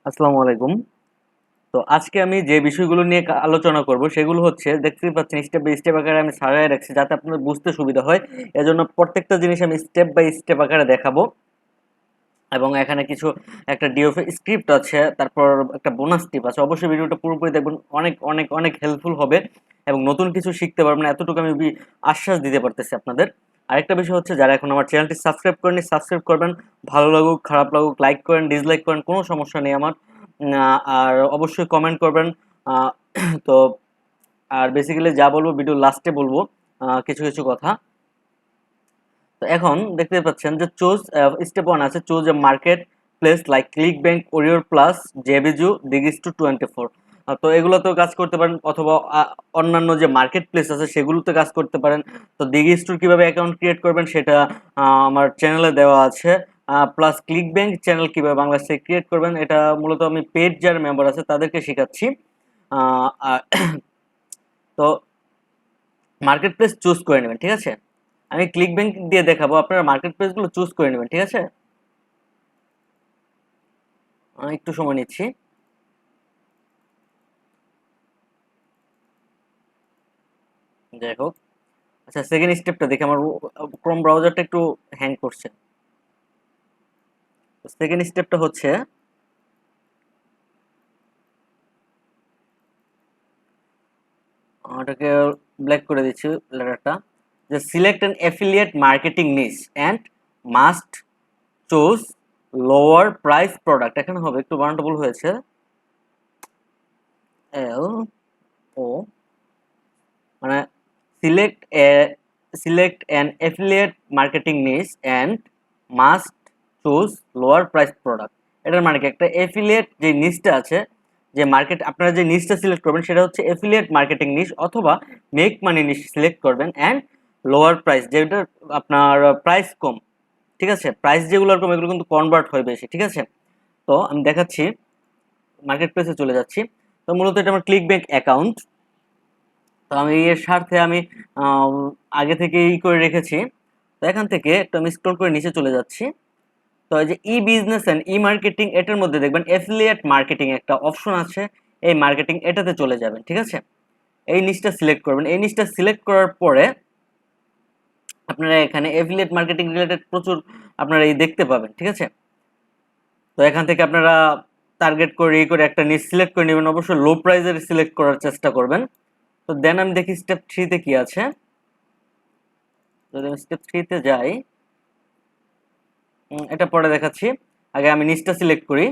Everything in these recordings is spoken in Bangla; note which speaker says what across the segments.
Speaker 1: আসসালামু আলাইকুম। তো আজকে আমি যে বিষয়গুলো নিয়ে আলোচনা করব সেগুলো হচ্ছে দেখতেই পাচ্ছেন স্টেপ বাই স্টেপ আকারে আমি সাজায় রাখছি যাতে আপনাদের বুঝতে সুবিধা হয়। এজন্য প্রত্যেকটা জিনিস আমি স্টেপ বাই স্টেপ আকারে দেখাবো এবং এখানে কিছু একটা ডিওএফ স্ক্রিপ্ট আছে, তারপর একটা বোনাস টিপ আছে। অবশ্যই ভিডিওটা পুরোপুরি দেখবেন, অনেক অনেক অনেক হেল্পফুল হবে এবং নতুন কিছু শিখতে পারবেন, এতটুকু আমি আশ্বাস দিতে পারতেছি আপনাদের। আরেকটা বিষয় হচ্ছে, যারা এখন আমার চ্যানেলটি সাবস্ক্রাইব করেনি সাবস্ক্রাইব করবেন। ভালো লাগুক খারাপ লাগুক লাইক করেন ডিসলাইক করেন, কোনো সমস্যা নেই আমার। আর অবশ্যই কমেন্ট করবেন। আহ, তো আর বেসিক্যালি যা বলবো ভিডিও লাস্টে বলবো কিছু কিছু কথা। তো এখন দেখতে পাচ্ছেন যে চুজ স্টেপ 1 আছে, choose a market place like ClickBank, WarriorPlus, জেবিজু, ডিগিস টু 24। তো এগুলোতেও কাজ করতে পারেন, অথবা অন্যান্য যে মার্কেট প্লেস আছে সেগুলোতে কাজ করতে পারেন। তো ডিগিস টুর কিভাবে অ্যাকাউন্ট ক্রিয়েট করবেন সেটা আমার চ্যানেলে দেওয়া আছে। প্লাস ক্লিক ব্যাংক চ্যানেল কিভাবে বাংলাদেশে ক্রিয়েট করবেন, এটা মূলত আমি পেড যার মেম্বার আছে তাদেরকে শেখাচ্ছি। তো মার্কেট প্লেস চুজ করে নেবেন, ঠিক আছে। আমি ক্লিক ব্যাংক দিয়ে দেখাবো, আপনারা মার্কেট প্লেস গুলো চুজ করে নেবেন, ঠিক আছে। একটু সময় নিচ্ছি। যাই হোক, আচ্ছা সেকেন্ড স্টেপটা দেখি, আমার ক্রোম ব্রাউজারটা একটু হ্যাং করছে। সেকেন্ড স্টেপটা হচ্ছে, ওটাকে ব্ল্যাক করে দিচ্ছি লেটারটা, যে select an affiliate marketing niche and must choose lower price product. এখানে হবে একটু বানানটা ভুল হয়েছে, এল ও মানে select A select an affiliate marketing niche and must choose lower price product. এটার মানে কি, একটা অ্যাফিলিয়েট যে নিশটা আছে, যে মার্কেট আপনারা যে নিশটা সিলেক্ট করবেন সেটা হচ্ছে অ্যাফিলিয়েট মার্কেটিং নিশ, অথবা মেক মানি নিশ সিলেক্ট করবেন, অ্যান্ড লোয়ার প্রাইস যেটা আপনার প্রাইস কম, ঠিক আছে। প্রাইস যেগুলো কম এগুলো কিন্তু কনভার্ট হয় বেশি, ঠিক আছে। তো আমি দেখাচ্ছি, মার্কেট প্লেসে চলে যাচ্ছি। তো মূলত এটা আমার ক্লিক ব্যাংক অ্যাকাউন্ট। তো আমি এর স্বার্থে আমি আম, আগে থেকে করে রেখেছি। তো এখান থেকে একটু আমি স্ক্রল করে নিচে চলে যাচ্ছি। তো এই যে ই বিজনেস এন্ড ই মার্কেটিং, এটার মধ্যে দেখবেন অ্যাফিলিয়েট মার্কেটিং একটা অপশন আছে। এই মার্কেটিং এটাতে চলে যাবেন, ঠিক আছে। এই নিচটা সিলেক্ট করবেন। এই নিচটা সিলেক্ট করার পরে আপনারা এখানে অ্যাফিলিয়েট মার্কেটিং রিলেটেড প্রচুর আপনারা এই দেখতে পাবেন, ঠিক আছে। তো এখান থেকে আপনারা টার্গেট করে একটা নিচ সিলেক্ট করে নেবেন, অবশ্যই লো প্রাইজের সিলেক্ট করার চেষ্টা করবেন। তো দেন আমি দেখি স্টেপ 3 তে কি আছে। যদি আমি স্টেপ 3 তে যাই, এটা পরে দেখাচ্ছি, আগে আমি নিচটা সিলেক্ট করি।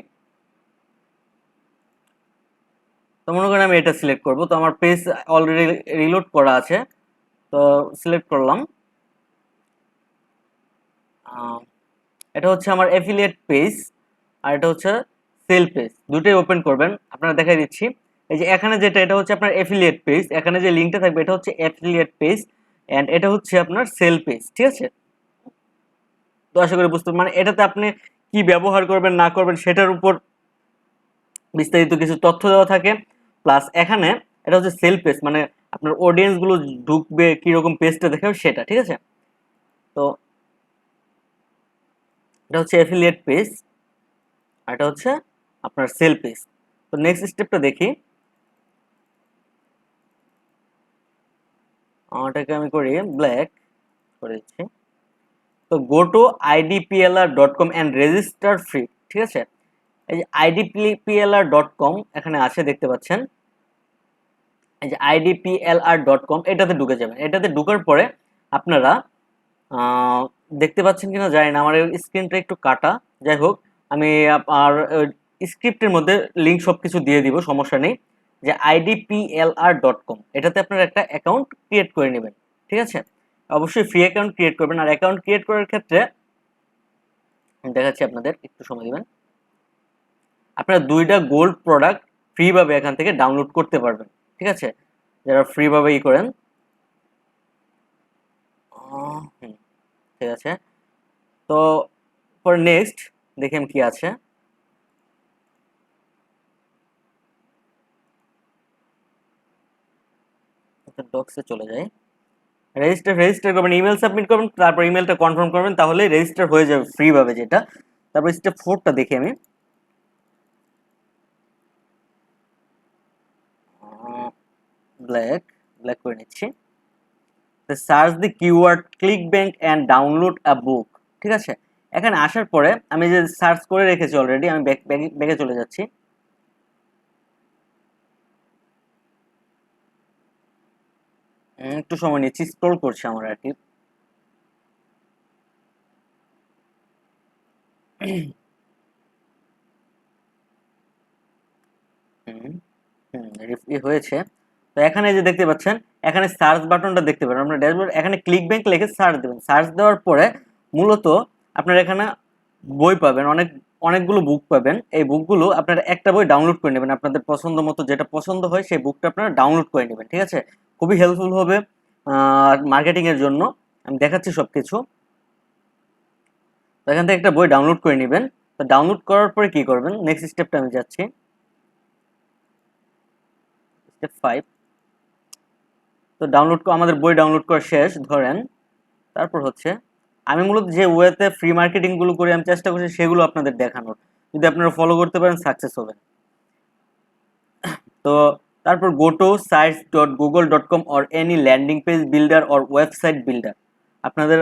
Speaker 1: তো মনে করেন আমি এটা সিলেক্ট করব। তো আমার পেজ অলরেডি রিলোড করা আছে, তো সিলেক্ট করলাম। এটা হচ্ছে আমার অ্যাফিলিয়েট পেজ, আর এটা হচ্ছে সেল পেজ, দুটোই ওপেন করবেন। আপনারা দেখাই দিচ্ছি, এই যে এখানে যেটা, এটা হচ্ছে আপনার অ্যাফিলিয়েট পেজ, এখানে যে লিঙ্কটা থাকবে এটা হচ্ছে অ্যাফিলিয়েট পেজ, এন্ড এটা হচ্ছে আপনার সেল পেজ, ঠিক আছে। তো আশা করি বুঝতে, মানে এটাতে আপনি কি ব্যবহার করবেন না করবেন সেটার উপর বিস্তারিত কিছু তথ্য দেওয়া থাকে। প্লাস এখানে এটা হচ্ছে সেল পেজ, মানে আপনার অডিয়েন্স গুলো ঢুকবে কিরকম পেজটা দেখাবে সেটা, ঠিক আছে। তো এটা হচ্ছে অ্যাফিলিয়েট পেজ, আর এটা হচ্ছে আপনার সেল পেজ। তো নেক্সট স্টেপটা দেখি, এটাকে আমি করি ব্ল্যাক করে দিচ্ছি। তো go two idplr.com and register free, ঠিক আছে। এই যে idplr.com এখানে আছে দেখতে পাচ্ছেন, এই যে idplr.com এটাতে ঢুকে যাবেন। এটাতে ঢুকার পরে আপনারা দেখতে পাচ্ছেন কিনা জানি না, আমার স্ক্রিনটা একটু কাটা। যাই হোক, আমি আপনার স্ক্রিপ্টের মধ্যে লিঙ্ক সবকিছু দিয়ে দিব, সমস্যা নেই। যে idplr.com এটাতে আপনারা একটা অ্যাকাউন্ট ক্রিয়েট করে নেবেন, ঠিক আছে। অবশ্যই ফ্রি অ্যাকাউন্ট ক্রিয়েট করবেন। আর অ্যাকাউন্ট ক্রিয়েট করার ক্ষেত্রে আমি দেখাচ্ছি, আপনাদের একটু সময় দিবেন। আপনারা 2টা গোল্ড প্রোডাক্ট ফ্রি ভাবে এখান থেকে ডাউনলোড করতে পারবেন, ঠিক আছে, যারা ফ্রি ভাবে করেন। ঠিক আছে। তো পর নেক্সট দেখেন কি আছে। ডক্সে চলে যাই, রেজিস্টার রেজিস্টার করবেন, ইমেল সাবমিট করবেন, তারপর ইমেলটা কনফার্ম করবেন, তাহলে রেজিস্টার হয়ে যাবে ফ্রি ভাবে যেটা। তারপর স্টেপ 4টা দেখি আমি। ব্ল্যাক ব্ল্যাক করে নিচ্ছি। Search the keyword ClickBank and download a book. ঠিক আছে, এখানে আসার পরে আমি যে সার্চ করে রেখেছি অলরেডি, আমি ব্যাগে চলে যাচ্ছি। একটু সময় নিচ্ছি, স্ক্রল করছি আমার আর কি। হয়েছে। তো এখানে যে দেখতে পাচ্ছেন, এখানে সার্চ বাটনটা দেখতে পারেন আমরা ড্যাশবোর্ড, এখানে ক্লিক ব্যাংক লিখে সার্চ দেবেন। সার্চ দেওয়ার পরে মূলত আপনারা এখানে বই পাবেন, অনেকগুলো বুক পাবেন। এই বুকগুলো আপনারা একটা বই ডাউনলোড করে নেবেন, আপনাদের পছন্দ মতো যেটা পছন্দ হয় সেই বুকটা আপনারা ডাউনলোড করে নেবেন। ঠিক আছে, খুবই হেল্পফুল হবে মার্কেটিং এর জন্য। আমি দেখাচ্ছি সবকিছু। তো এখান থেকে একটা বই ডাউনলোড করে নেবেন। তো ডাউনলোড করার পরে কি করবেন, নেক্সট স্টেপটা আমি যাচ্ছি, স্টেপ 5। তো আমাদের বই ডাউনলোড করা শেষ ধরেন। তারপর হচ্ছে আমি মূলত যে ওয়েতে ফ্রি মার্কেটিং গুলো করে আমি চেষ্টা করছি সেগুলো আপনাদের দেখানোর, যদি আপনারা ফলো করতে পারেন সাকসেস হবেন। তো তারপর go to sites.google.com or any landing page builder or website builder. আপনাদের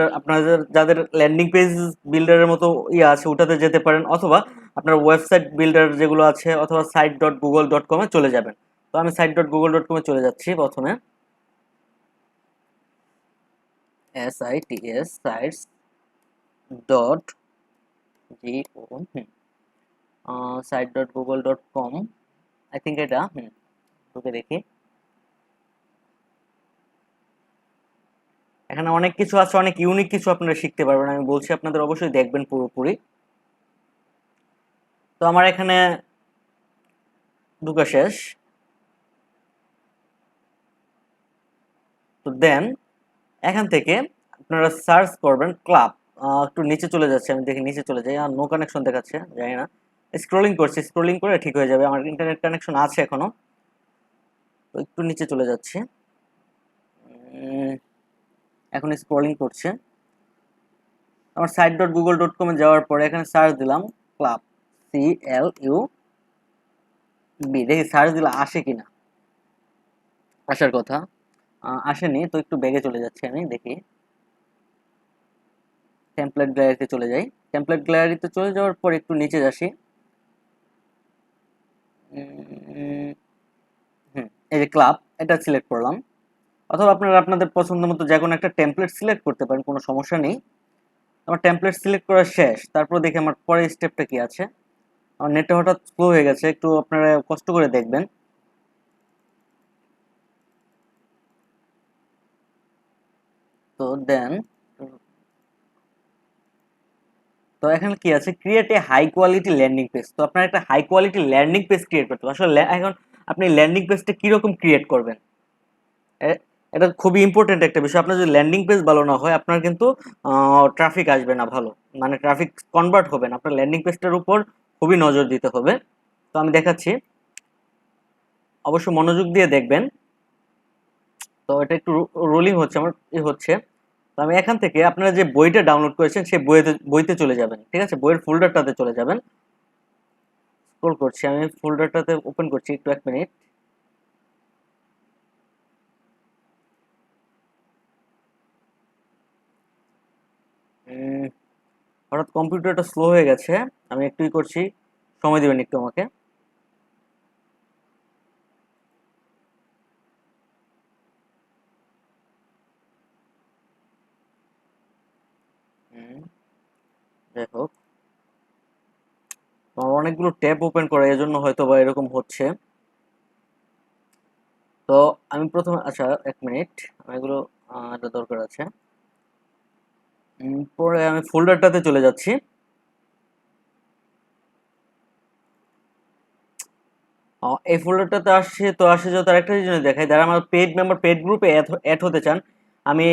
Speaker 1: যাদের ল্যান্ডিং পেজ বিল্ডারের মতো আছে ওটাতে যেতে পারেন, অথবা আপনার ওয়েবসাইট বিল্ডার যেগুলো আছে, অথবা site.google.com এ চলে যাবেন। তো আমি site.google.com এ চলে যাচ্ছি প্রথমে, SITS sites dot site.google.com, I think এটা ঢুকে দেখি। এখানে অনেক কিছু আছে, অনেক ইউনিক কিছু আপনারা শিখতে পারবেন। আমি বলছি আপনাদের অবশ্যই দেখবেন পুরোপুরি। তো আমার এখানে ঢুকা শেষ। তো দেন এখান থেকে আপনারা সার্চ করবেন ক্লাব। একটু নিচে চলে যাচ্ছে, আমি দেখি নিচে চলে যাই, আর নো কানেকশন দেখাচ্ছে, জানি না। স্ক্রলিং করছি, স্ক্রলিং করে ঠিক হয়ে যাবে, আমার ইন্টারনেট কানেকশন আছে এখনো। তো একটু নিচে চলে যাচ্ছে, এখন স্ক্রলিং করছে। আমার site.google.com এ যাওয়ার পরে এখানে সার্চ দিলাম ক্লাব, CLUB, দেখি সার্চ দিলে আসে কিনা। আসার কথা, আসেনি। তো একটু ব্যাগে চলে যাচ্ছি, আমি দেখি। টেমপ্লেট গ্যালারিতে চলে যাই। টেমপ্লেট গ্যালারিতে চলে যাওয়ার পর একটু নিচে আসি। এই যে ক্লাব, এটা সিলেক্ট করলাম। অথবা আপনারা আপনাদের পছন্দ মতো যে কোনো একটা টেমপ্লেট সিলেক্ট করতে পারেন, কোনো সমস্যা নেই। আমার টেমপ্লেট সিলেক্ট করা শেষ। তারপর দেখি আমার পরের স্টেপটা কি আছে। আমার নেটটা হঠাৎ স্লো হয়ে গেছে, একটু আপনারা কষ্ট করে দেখবেন। তো দেন তো এখানে কি আছে, create a high quality landing page. তো আপনার একটা high quality landing page create করতে হবে। আসলে এখন আপনি ল্যান্ডিং পেজটা কিরকম ক্রিয়েট করবেন, এটা খুবই ইম্পর্টেন্ট একটা বিষয়। আপনার যদি ল্যান্ডিং পেজ ভালো না হয়, আপনার কিন্তু ট্রাফিক আসবে না ভালো, মানে ট্রাফিক কনভার্ট হবে না। আপনার ল্যান্ডিং পেজটার উপর খুবই নজর দিতে হবে। তো আমি দেখাচ্ছি, অবশ্যই মনোযোগ দিয়ে দেখবেন। তো এটা একটু রোলিং হচ্ছে, আমার হচ্ছে। তো আমি এখান থেকে আপনারা যে বইটা ডাউনলোড করেছেন সেই বইতে চলে যাবেন। ঠিক আছে, বইয়ের ফোল্ডারটাতে চলে যাবেন। স্ক্রল করছি, আমি ফোল্ডারটাতে ওপেন করছি, একটু 1 মিনিট। হঠাৎ কম্পিউটারটা স্লো হয়ে গেছে, আমি একটুই করছি, সময় দিবেন একটু আমাকে। যাই হোক, আমার অনেকগুলো ট্যাব ওপেন করা, এজন্য হয়তো বা এরকম হচ্ছে। তো আমি প্রথমে, আচ্ছা 1 মিনিট, আমি এগুলো এটা দরকার আছে। পরে আমি ফোল্ডারটাতে চলে যাচ্ছি। এই ফোল্ডারটাতে আসছে, তো আসে যে তার একটা জিনিস দেখায়, যারা আমার পেড মেম্বার পেড গ্রুপে অ্যাড হতে চান, আমি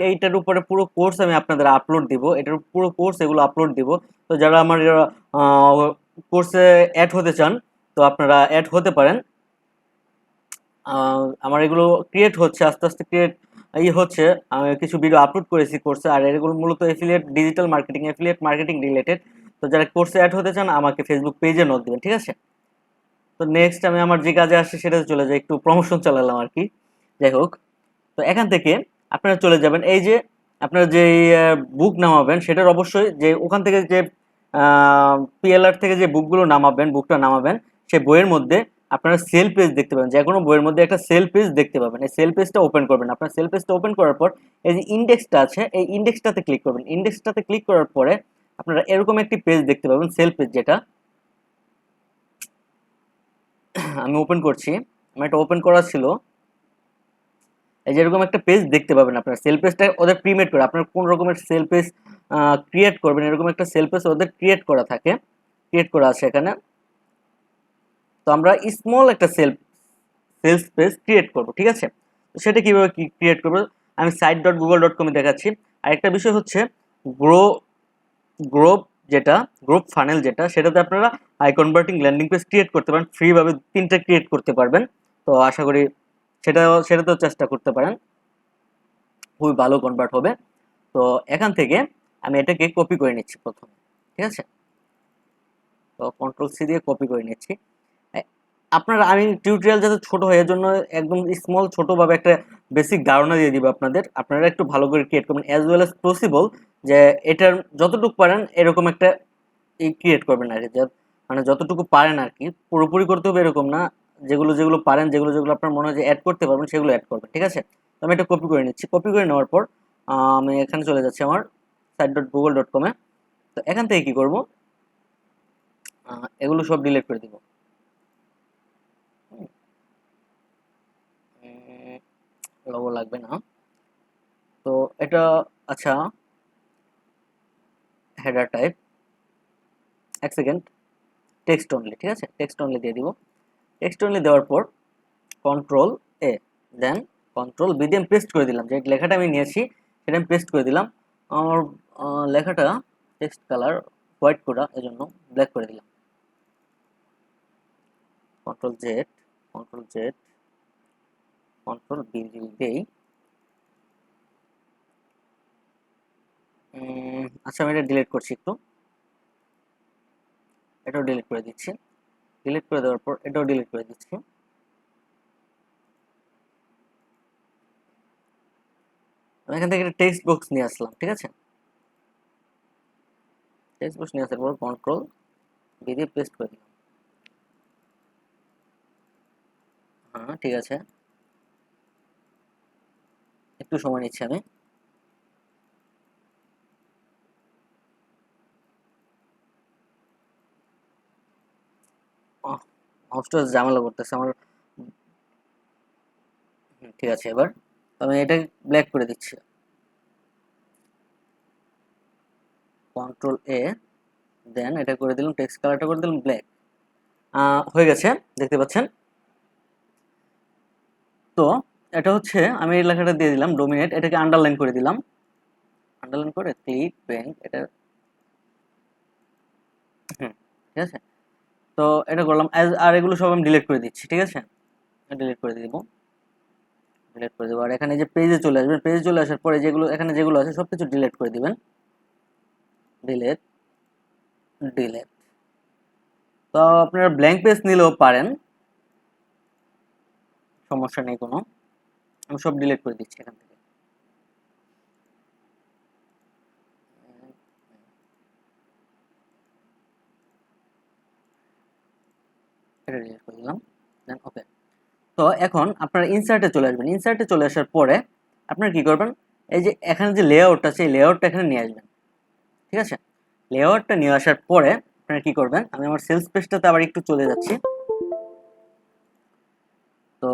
Speaker 1: এইটার উপরে পুরো কোর্স আমি আপনাদের আপলোড দিব, এটার পুরো কোর্স এগুলো আপলোড দিব। তো যারা আমার কোর্সে অ্যাড হতে চান, তো আপনারা অ্যাড হতে পারেন। আমার এগুলো ক্রিয়েট হচ্ছে, আস্তে আস্তে ক্রিয়েট হচ্ছে। আমি কিছু ভিডিও আপলোড করেছি কোর্সে, আর এগুলো মূলত affiliate digital marketing, affiliate marketing related. তো যারা কোর্সে অ্যাড হতে চান আমাকে ফেসবুক পেজে নোট দিবেন, ঠিক আছে। তো নেক্সট আমি আমার যে কাজে আসছে সেটাতে চলে যাই, একটু প্রমোশন চালালাম আর কি। যাই হোক, তো এখান থেকে আপনারা চলে যাবেন, এই যে আপনারা যে বুক নামাবেন সেটার অবশ্যই যে ওখান থেকে যে পিএলআর থেকে যে বুকগুলো নামাবেন, বুকটা নামাবেন, সেই বইয়ের মধ্যে আপনারা সেল পেজ দেখতে পাবেন, যে কোনো বইয়ের মধ্যে একটা সেল পেজ দেখতে পাবেন। এই সেল পেজটা ওপেন করবেন। আপনার সেল পেজটা ওপেন করার পর এই যে ইন্ডেক্সটা আছে, এই ইন্ডেক্সটাতে ক্লিক করবেন। ইন্ডেক্সটাতে ক্লিক করার পরে আপনারা এরকম একটি পেজ দেখতে পাবেন, সেল পেজ, যেটা আমি ওপেন করছি। আমার এটা ওপেন করা ছিল। এই যে এরকম একটা পেজ দেখতে পাবেন। আপনার সেল পেজটা ওদের প্রিমেড করে, আপনার কোন রকমের সেল পেজ ক্রিয়েট করবেন, এরকম একটা সেল পেজ ওদের ক্রিয়েট করা থাকে, ক্রিয়েট করা আছে এখানে। তো আমরা স্মল একটা সেলস পেজ ক্রিয়েট করব, ঠিক আছে? তো সেটা কিভাবে ক্রিয়েট করব আমি site.google.com এ দেখাচ্ছি। আরেকটা বিষয় হচ্ছে গ্রো গ্রোপ, যেটা গ্রোপ ফানেল, যেটা সেটাতে আপনারা high converting landing page create করতে পারেন, ফ্রি ভাবে 3টা ক্রিয়েট করতে পারবেন। তো আশা করি সেটাতেও চেষ্টা করতে পারেন, খুবই ভালো কনভার্ট হবে। তো এখান থেকে আমি এটাকে কপি করে নিচ্ছি প্রথমে, ঠিক আছে? তো কন্ট্রোল সি দিয়ে কপি করে নিচ্ছি। আপনারা, আমি টিউটোরিয়াল যাতে ছোট হয় এর জন্য একদম স্মল ছোটভাবে একটা বেসিক ধারণা দিয়ে দিব আপনাদের। আপনারা একটু ভালো করে ক্রিয়েট করবেন অ্যাজ ওয়েল অ্যাজ পসিবল, যে এটার যতটুকু পারেন এরকম একটা ক্রিয়েট করবেন আর কি, মানে যতটুকু পারেন আর কি, পুরোপুরি করতে হবে এরকম না। যেগুলো যেগুলো পারেন, যেগুলো যেগুলো আপনার মনে হয় যে অ্যাড করতে পারবেন, সেগুলো অ্যাড করবেন, ঠিক আছে? তো আমি এটা কপি করে নিচ্ছি। কপি করে নেওয়ার পর আমি এখানে চলে যাচ্ছি আমার site.google.com এ। তো এখান থেকে কি করব, এগুলো সব ডিলিট করে দিব। লোগো লাগবে না। তো এটা, আচ্ছা, হেডার টাইপ, এক সেকেন্ড, টেক্সট অনলি, ঠিক আছে? টেক্সট অনলি দিয়ে দিব। টেক্সট অনলি দেওয়ার পর কন্ট্রোল এ, দেন কন্ট্রোল বি দিয়ে পেস্ট করে দিলাম। যে লেখাটা আমি নিয়েছি সেটা আমি পেস্ট করে দিলাম। আমার লেখাটা টেক্সট কালার হোয়াইট করা, এজন্য ব্ল্যাক করে দিলাম। Control Z, control Z, control B দেই। আচ্ছা, আমি এটা ডিলিট করছি একটু, এটাও ডিলিট করে দিচ্ছি। ডিলিট করে দেওয়ার পর এটাও ডিলিট করে দিচ্ছি। আমি এখান থেকে একটা টেক্সট বক্স নিয়ে আসলাম, ঠিক আছে? টেক্সট বক্স নিয়ে আসার পর কন্ট্রোল বি দিয়ে পেস্ট করে দিলাম। হ্যাঁ, ঠিক আছে, একটু সময় নিচ্ছি আমি। মাউসটা ঝামেলা করতেছে আমার। ঠিক আছে, এবার আমি এটা ব্ল্যাক করে দিচ্ছি। কন্ট্রোল এ, দেন এটা করে দিলাম, টেক্সট কালারটা করে দিলাম ব্ল্যাক। হয়ে গেছে, দেখতে পাচ্ছেন। তো এটা হচ্ছে, আমি এই লেখাটা দিয়ে দিলাম ডোমিনেট, এটাকে আন্ডারলাইন করে দিলাম। আন্ডারলাইন করে ক্লিক ব্যাংক, এটা ঠিক আছে। তো এটা করলাম, আর এগুলো সব আমি ডিলিট করে দিচ্ছি, ঠিক আছে? ডিলিট করে দিব, ডিলিট করে দেবো। আর এখানে যে পেজে চলে আসবেন, পেজে চলে আসার পরে যেগুলো এখানে যেগুলো আছে সব কিছু ডিলিট করে দিবেন। Delete, delete. তো আপনারা ব্ল্যাঙ্ক পেজ নিলেও পারেন, সমস্যা নেই কোনো। আমি সব ডিলিট করে দিচ্ছি এখান থেকে। এটা ডিলিট করে দিলাম, দেন ওকে। তো এখন আপনারা ইনসার্টে চলে আসবেন। ইনসার্টে চলে আসার পরে আপনারা কি করবেন, এই যে এখানে যে লেআউটটা আছে, এই লেআউটটা এখানে নিয়ে আসবেন, ঠিক আছে? লেআউটটা নিয়ে আসার পরে আপনারা কি করবেন, আমি আমার সেলস পেজটাতে আবার একটু চলে যাচ্ছি। তো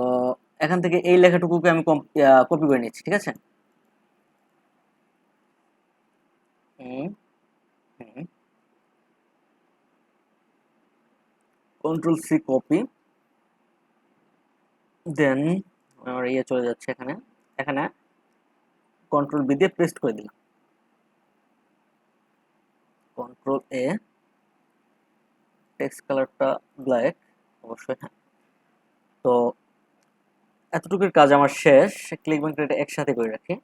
Speaker 1: এখান থেকে এই লেখাটুকুকে আমি কপি করে নিচ্ছি, ঠিক আছে? কন্ট্রোল সি কপি, দেন আমার ইয়ে চলে যাচ্ছে এখানে, এখানে কন্ট্রোল বি দিয়ে পেস্ট করে দিলাম। কন্ট্রোল এ, টেক্সট কালারটা ব্ল্যাক অবশ্যই, হ্যাঁ। তো এতটুকুর কাজ আমার শেষ। ক্লিক ব্যাংক এটা একসাথে করে রাখি।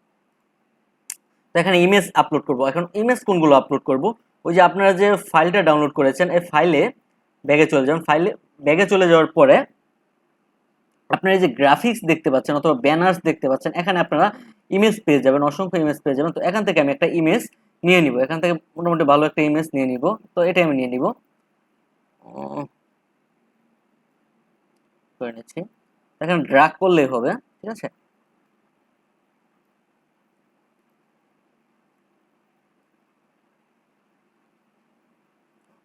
Speaker 1: তো এখানে ইমেজ আপলোড করব। এখন ইমেজ কোনগুলো আপলোড করব, ওই যে আপনারা যে ফাইলটা ডাউনলোড করেছেন, এই ফাইলে ব্যাগে চলে যাবেন, ফাইলে ব্যাগে চলে যাওয়ার পরে আপনারা এই যে গ্রাফিক্স দেখতে পাচ্ছেন অথবা ব্যানার্স দেখতে পাচ্ছেন, এখানে আপনারা ইমেজ পেয়ে যাবেন, অসংখ্য ইমেজ পেয়ে যাবেন। তো এখান থেকে আমি একটা ইমেজ নিয়ে নিব, এখান থেকে মোটামুটি ভালো একটা ইমেজ নিয়ে নিব। তো এটা আমি নিয়ে নিব, করে নিচ্ছি। এখানে ড্র্যাগ করলেই হবে, ঠিক আছে।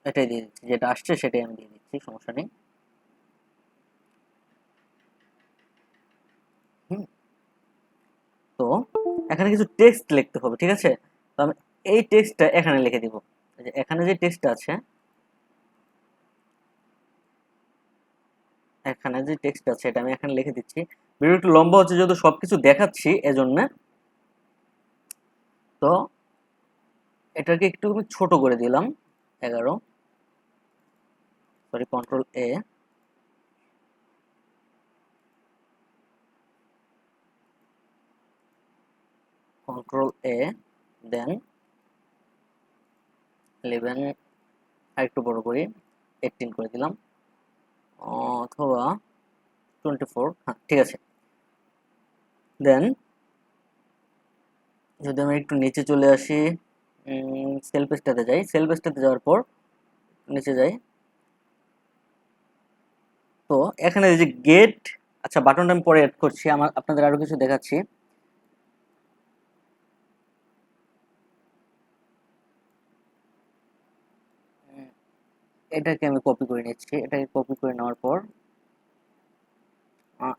Speaker 1: এটাই দিয়ে দিচ্ছি, যেটা আসছে সেটাই আমি দিয়ে দিচ্ছি, সমস্যা নেই। হুম, তো এখানে কিছু টেক্সট লিখতে হবে, ঠিক আছে। তো আমি এই টেক্সটটা এখানে লিখে দিব। এখানে যে টেক্সটটা আছে, এখানে যে টেক্সট আছে এটা আমি এখানে লিখে দিচ্ছি। ভিডিও একটু লম্বা হচ্ছে যেহেতু সবকিছু দেখাচ্ছি এজন্য। তো এটাকে একটু আমি ছোট করে দিলাম, 11, সরি, কন্ট্রোল এ, কন্ট্রোল এ, দেন 11 আর একটু বড় করি, 18 করে দিলাম, অথবা 24, হ্যাঁ ঠিক আছে। দেন যদি আমি একটু নিচে চলে আসি, সেল পেজটাতে যাই, সেল পেজটাতে যাওয়ার পর নিচে যাই। তো এখানে এই যে গেট, আচ্ছা বাটনটা আমি পরে অ্যাড করছি, আমার আপনাদের আরো কিছু দেখাচ্ছি। উম, এটাকে আমি কপি করে নিচ্ছি, এটাকে কপি করে নেওয়ার পর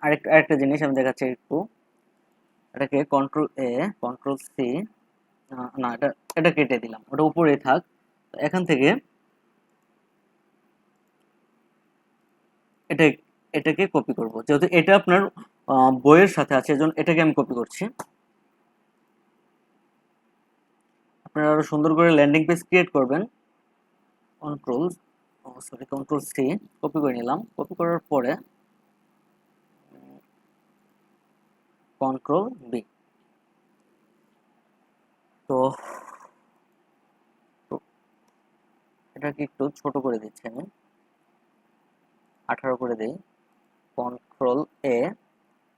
Speaker 1: আরেকটা জিনিস আমি দেখাচ্ছি একটু। এটাকে কন্ট্রোল এ, কন্ট্রোল সি, না এটা, এটা কেটে দিলাম, ওটা উপরে থাক। এখান থেকে এটা, এটাকে কপি করব, যেহেতু এটা আপনার বইয়ের সাথে আছে, এজন্য এটাকে আমি কপি করছি। আপনারা আরো সুন্দর করে ল্যান্ডিং পেজ ক্রিয়েট করবেন। Control, sorry, control C, copy করে নিলাম। কপি করার পরে কন্ট্রোল বি। তো তো এটাকে একটু ছোট করে দিচ্ছি আমি, 18 করে দিই। কন্ট্রোল এ,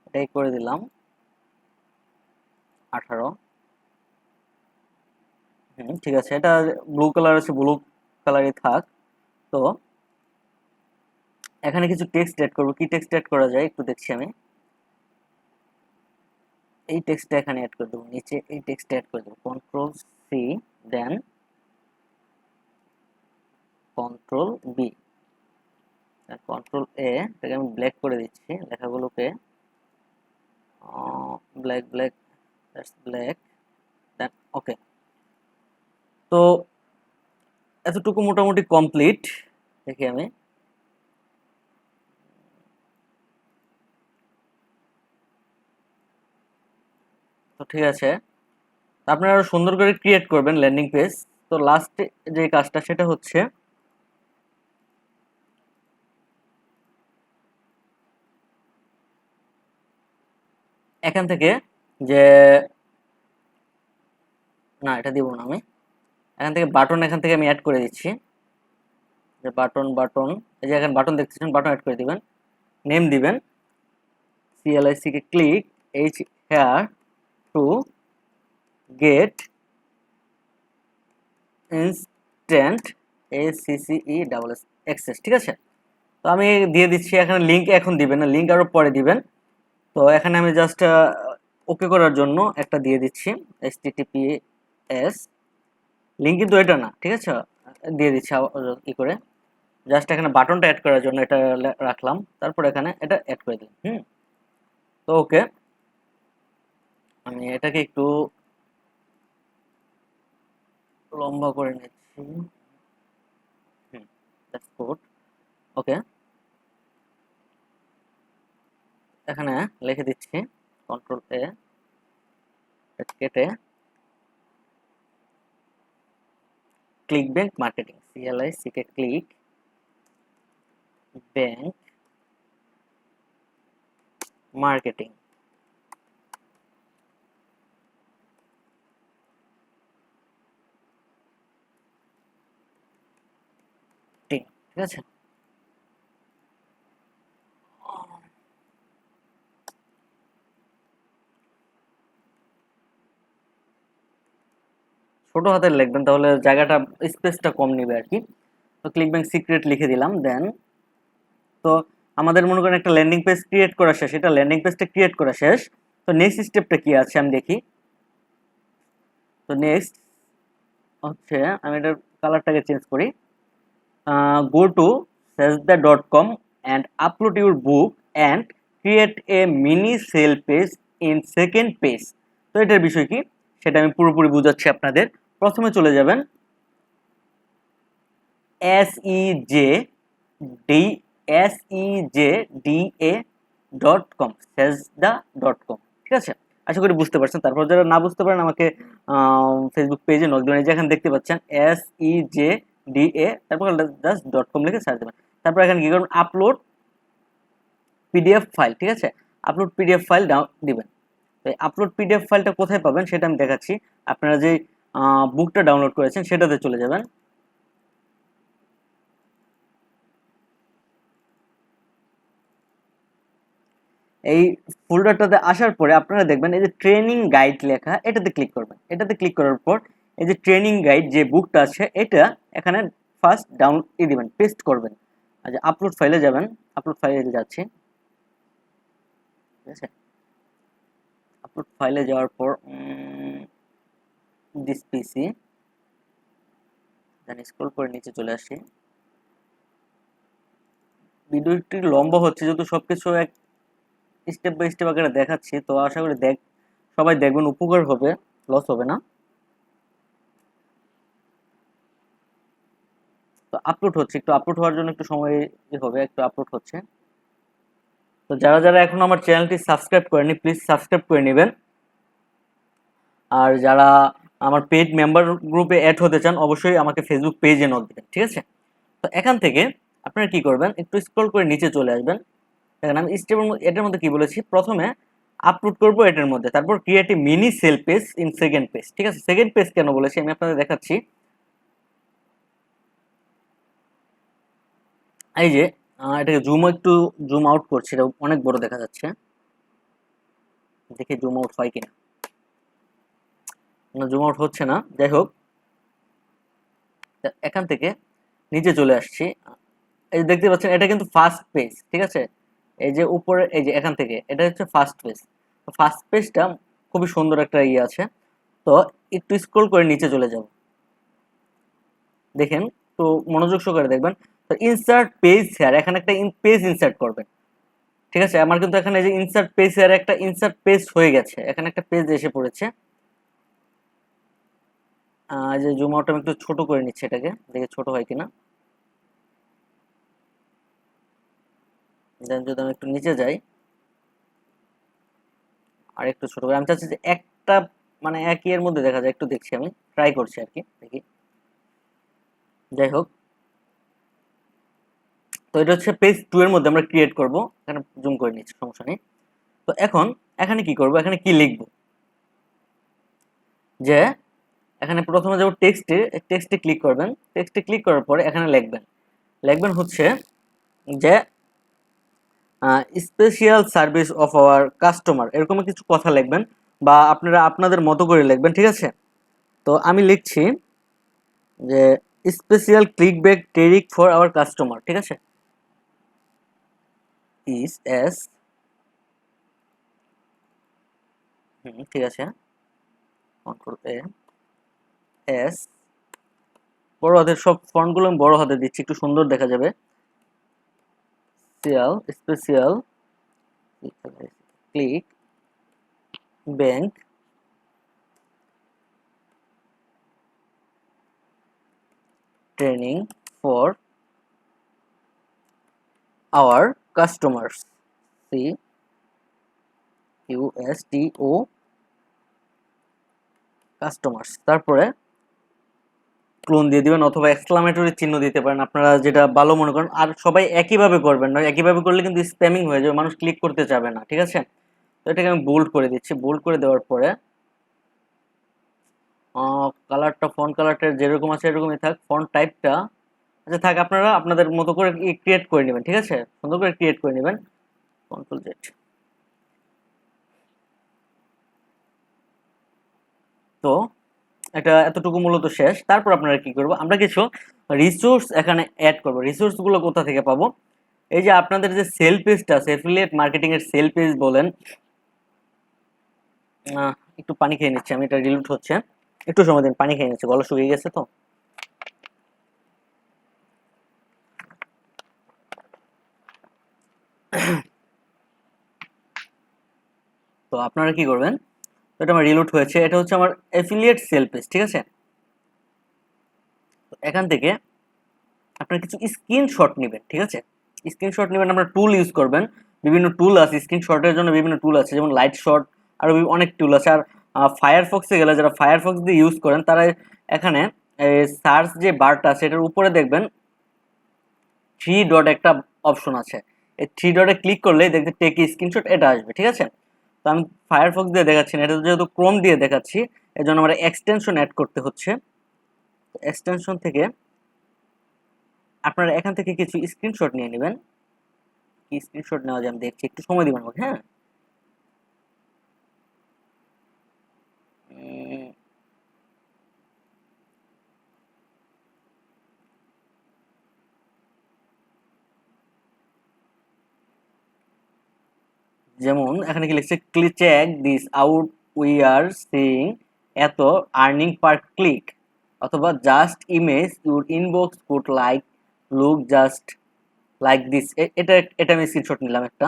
Speaker 1: এটাই করে দিলাম 18। ঠিক আছে, এটা ব্লু কালার আছে, ব্লু কালারই থাক। তো এখানে কিছু টেক্সট অ্যাড করবো, কি টেক্সট অ্যাড করা যায় একটু দেখছি আমি। এই টেক্সটটা এখানে অ্যাড করে দেবো, নিচে এই টেক্সটটা অ্যাড করে দেবো, কন্ট্রোল সি, দেন কন্ট্রোল বি, কন্ট্রোল এ, এটাকে আমি ব্ল্যাক করে দিচ্ছি লেখাগুলোকে, ব্ল্যাক ব্ল্যাক, ব্ল্যাক, দেন ওকে। তো এতটুকু মোটামুটি কমপ্লিট, দেখি আমি। তো ঠিক আছে, আপনারা আরো সুন্দর করে ক্রিয়েট করবেন ল্যান্ডিং পেজ। তো লাস্টে যে কাজটা সেটা হচ্ছে এখান থেকে যে, না এটা দিব না আমি, এখান থেকে বাটন, এখান থেকে আমি অ্যাড করে দিচ্ছি, যে বাটন, বাটন, এই যে এখানে বাটন দেখতেছেন, বাটন অ্যাড করে দিবেন, নেম দিবেন CLIC K click H hair to get instant ACCE double S access, ঠিক আছে। তো আমি দিয়ে দিচ্ছি, এখানে লিঙ্ক এখন দিবেন না, লিঙ্ক আরো পরে দিবেন। তো এখানে আমি জাস্ট ওকে করার জন্য একটা দিয়ে দিচ্ছি, HTTPS, লিঙ্ক কিন্তু এটা না, ঠিক আছে, দিয়ে দিচ্ছি ই করে, জাস্ট এখানে বাটনটা অ্যাড করার জন্য এটা রাখলাম, তারপর এখানে এটা অ্যাড করে দিলাম। তো ওকে, আমি এটাকে একটু লম্বা করে নিচ্ছি। দ্যাটস গুড, ওকে। এখানে লিখে দিচ্ছি কন্ট্রোল এ, কেটে ক্লিক ব্যাংক মার্কেটিং, CLIC কে ক্লিক ব্যাংক মার্কেটিং, ঠিক আছে। ছোট হাতের লিখবেন, তাহলে জায়গাটা স্পেসটা কম নেবে আর কি। তো ক্লিকব্যাংক সিক্রেট লিখে দিলাম। দেন তো আমাদের মনে করেন একটা ল্যান্ডিং পেজ ক্রিয়েট করা শেষ, এটা ল্যান্ডিং পেজটা ক্রিয়েট করা শেষ। তো নেক্সট স্টেপটা কি আছে আমি দেখি। তো নেক্সট হচ্ছে আমি এটার কালারটাকে চেঞ্জ করি। Go to sesda.com and upload your book and create a mini sale page in second page। তো এটার বিষয় কি সেটা আমি পুরোপুরি বুঝাচ্ছি আপনাদের। প্রথমে চলে যাবেন sejda.com, sesda.com, ঠিক আছে? আশা করি বুঝতে পারছেন। তারপর যারা না বুঝতে পারেন আমাকে ফেসবুক পেজে নক দিবেন। যেখানে দেখতে পাচ্ছেন SEJDA, তারপর জাস্ট .com লিখে সার্চ দেবেন। তারপর এখানে কি করবেন, আপলোড পিডিএফ ফাইল, ঠিক আছে? আপলোড পিডিএফ ফাইল দিবেন। তো আপলোড পিডিএফ ফাইলটা কোথায় পাবেন সেটা আমি দেখাচ্ছি। আপনারা যে বুকটা ডাউনলোড করেছেন সেটাতে চলে যাবেন। এই ফোল্ডারটাতে আসার পরে আপনারা দেখবেন এই যে ট্রেনিং গাইড লেখা, এটাতে ক্লিক করবেন। এটাতে ক্লিক করার পর এই যে ট্রেনিং গাইড যে বুকটা আছে এটা এখানে ফার্স্ট ডাউন দিবেন, পেস্ট করবেন। আচ্ছা, আপলোড ফাইলে যাবেন। আপলোড ফাইলে যাচ্ছি, ঠিক আছে? আপলোড ফাইলে যাওয়ার পর দিস পিসি, দেন স্ক্রল করে নিচে চলে আসি। ভিডিওটি লম্বা হচ্ছে যেহেতু সবকিছু এক স্টেপ বাই স্টেপ আকারে দেখাচ্ছি, তো আশা করি সবাই দেখবেন, উপকার হবে, লস হবে না। তো আপলোড হচ্ছে, একটু আপলোড হওয়ার জন্য একটু সময় হবে, একটু আপলোড হচ্ছে। তো যারা যারা এখন আমার চ্যানেলটি সাবস্ক্রাইব করেনি প্লিজ সাবস্ক্রাইব করে নেবেন। আর যারা আমার পেইড মেম্বার গ্রুপে অ্যাড হতে চান অবশ্যই আমাকে ফেসবুক পেজে নক দিবেন, ঠিক আছে? তো এখান থেকে আপনারা কি করবেন, একটু স্ক্রল করে নিচে চলে আসবেন। দেখেন আমি স্টেপের এটার মধ্যে কি বলেছি, প্রথমে আপলোড করব এটার মধ্যে, তারপর create a mini sale page in second page, ঠিক আছে? সেকেন্ড পেজ কেন বলেছি আমি আপনাদের দেখাচ্ছি। এই যে এটাকে একটু জুম আউট করছি, এটা অনেক বড় দেখা যাচ্ছে, দেখি জুম আউট হয় কিনা। না, জুম আউট হচ্ছে না। যাই হোক, এখান থেকে নিচে চলে আসছি। এই যে দেখতে পাচ্ছেন এটা কিন্তু ফার্স্ট পেজ, ঠিক আছে? এই যে উপরে এই যে এখান থেকে এটা হচ্ছে ফার্স্ট পেজ। ফার্স্ট পেজটা খুবই সুন্দর একটা ইয়ে আছে। তো একটু স্ক্রল করে নিচে চলে যাব, দেখেন, তো মনোযোগ সহকারে দেখবেন। তো ইনসার্ট পেজ হেয়ার, এখানে একটা পেজ ইনসার্ট করবেন, ঠিক আছে? আমার কিন্তু এখানে যে ইনসার্ট পেজ হেয়ার একটা ইনসার্ট পেজ হয়ে গেছে, এখানে একটা পেজ এসে পড়েছে। যে জুম আউট আমি একটু ছোট করে নিচ্ছি, এটাকে দেখে ছোট হয় কিনা। দেন যদি আমি একটু নিচে যাই আর একটু ছোট করে, আমি চাচ্ছি যে একটা মানে একই এর মধ্যে দেখা যায়, একটু দেখছি, আমি ট্রাই করছি আর কি, দেখি। যাই হোক, তো এটা হচ্ছে পেজ 2 এর মধ্যে আমরা ক্রিয়েট করব। এখানে জুম করে নিচ্ছি, সমস্যা নেই। তো এখন এখানে কি করব, এখানে কি লিখব, যে এখানে প্রথমে যাব টেক্সটে, টেক্সটে ক্লিক করবেন। টেক্সটে ক্লিক করার পরে এখানে লিখবেন হচ্ছে যে special service of our customer, এরকম কিছু কথা লিখবেন, বা আপনারা আপনাদের মতো করে লিখবেন, ঠিক আছে? তো আমি লিখছি যে স্পেশাল ক্লিকব্যাক ট্যারিক ফর আওয়ার কাস্টমার, ঠিক আছে? ইস এস, ঠিক আছে, কন্ট্রোল এ, এস, বড় হাতের সব ফন্টগুলো আমি বড় হাতে দিচ্ছি, একটু সুন্দর দেখা যাবে। Special click bank training for our customers, CUSTO customers, তারপরে ক্লোন দিয়ে দিবেন অথবা এক্সক্লামেটরি চিহ্ন দিতে পারেন, আপনারা যেটা ভালো মনে করেন। আর সবাই একইভাবে করবেন না, একইভাবে করলে কিন্তু স্প্যামিং হয়ে যাবে, মানুষ ক্লিক করতে চাবে না, ঠিক আছে? তো এটাকে আমি বোল্ড করে দিচ্ছি। বোল্ড করে দেওয়ার পরে কালারটা, ফন্ট কালারটা যেরকম আছে এরকমই থাক। ফন্ট টাইপটা আচ্ছা থাক, আপনারা আপনাদের মতো করে ক্রিয়েট করে নেবেন, ঠিক আছে? সুন্দর করে ক্রিয়েট করে নেবেন, কন্ট্রোল জেড। তো এটা এতটুকু মূলত শেষ। তারপর আপনারা কি করব, আমরা কিছু রিসোর্স এখানে অ্যাড করব। রিসোর্স গুলো কোথা থেকে পাবো? এই যে আপনাদের যে সেল পেজটা আছে, এফিলিয়েট মার্কেটিং এর সেল পেজ বলেন, একটু পানি খেয়ে নিচ্ছি আমি, এটা রিলোড হচ্ছে, একটু সময় দিন, পানি খেয়ে নিচ্ছি, গলা শুকিয়ে গেছে তো। তো আপনারা কি করবেন, তো এটা আমার রিলোড হয়েছে, এটা হচ্ছে আমার এফিলিয়েট সেল পেজ, ঠিক আছে। তো এখান থেকে আপনারা কিছু স্ক্রিনশট নেবেন, ঠিক আছে। স্ক্রিনশট নেবেন, আপনারা টুল ইউজ করবেন, বিভিন্ন টুল আছে স্ক্রিনশটের জন্য, বিভিন্ন টুল আছে, যেমন লাইট শট, আরো অনেক টুল আছে। আর ফায়ারফক্সে গেলে, যারা ফায়ারফক্স দিয়ে ইউজ করেন তারা এখানে সার্চ যে বারটা আছে এটার উপরে দেখবেন থ্রি ডট একটা অপশন আছে, এই থ্রি ডটে ক্লিক করলেই দেখতে টেক স্ক্রিনশট এটা আসবে, ঠিক আছে। তো আমি ফায়ারফক্স দিয়ে দেখাচ্ছি না, এটা যেহেতু ক্রোম দিয়ে দেখাচ্ছি, এই জন্য আমার এক্সটেনশন অ্যাড করতে হচ্ছে। এক্সটেনশন থেকে আপনারা এখান থেকে কিছু স্ক্রিনশট নিয়ে নেবেন। কি স্ক্রিনশট নেওয়া যায় আমি দেখছি, একটু সময় দিবেন আমাকে, হ্যাঁ। উম, যেমন এখানে কি লিখছে, click check this out, we are seeing at earning per click, অথবা just image your inbox could like look just like this. এটা এটা আমি স্ক্রিনশট নিলাম একটা।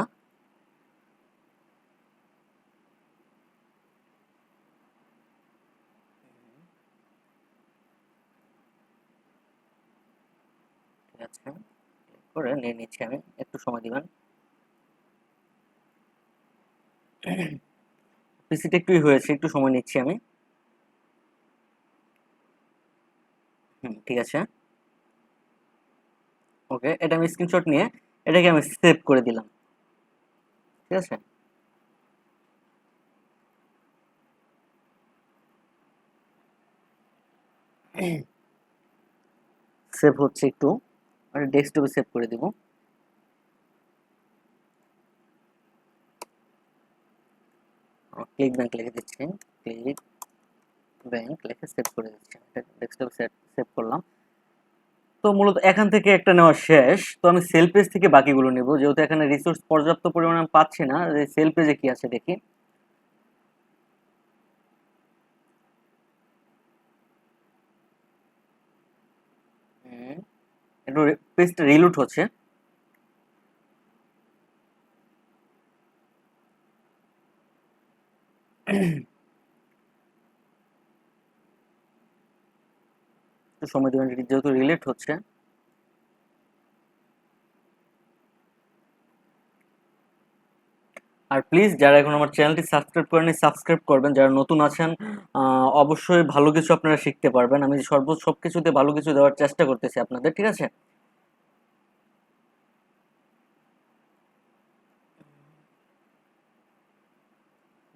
Speaker 1: ঠিক আছে, করে নিয়ে নিচ্ছি আমি, একটু সময় দিবেন। পিসিটা একটুই হয়েছে, একটু সময় নিচ্ছি আমি। ঠিক আছে, ওকে, এটা আমি স্ক্রিনশট নিয়ে এটাকে আমি সেভ করে দিলাম, ঠিক আছে। সেভ হচ্ছে একটু, মানে ডেস্কটপে সেভ করে দিব। ক্লিক ব্যাংক লিখে দিচ্ছি, ক্লিক ব্যাংক লিখে সেভ করে দিচ্ছি, ডেস্কটপে সেভ করলাম। তো মূলত এখান থেকে একটা নেওয়া শেষ, তো আমি সেল পেজ থেকে বাকিগুলো নেব, যেহেতু এখানে রিসোর্স পর্যাপ্ত পরিমাণে আমি পাচ্ছি না। সেল পেজে কি আছে দেখি। হুম, একটু পেজটা রিলোড হচ্ছে। একটু সময় দেবেন, যেহেতু রিলেট হচ্ছে। আর প্লিজ যারা এখন আমার চ্যানেলটি সাবস্ক্রাইব করেনি, সাবস্ক্রাইব করবেন। যারা নতুন আছেন, অবশ্যই ভালো কিছু আপনারা শিখতে পারবেন। আমি সবকিছুতে ভালো কিছু দেওয়ার চেষ্টা করতেছি আপনাদের, ঠিক আছে।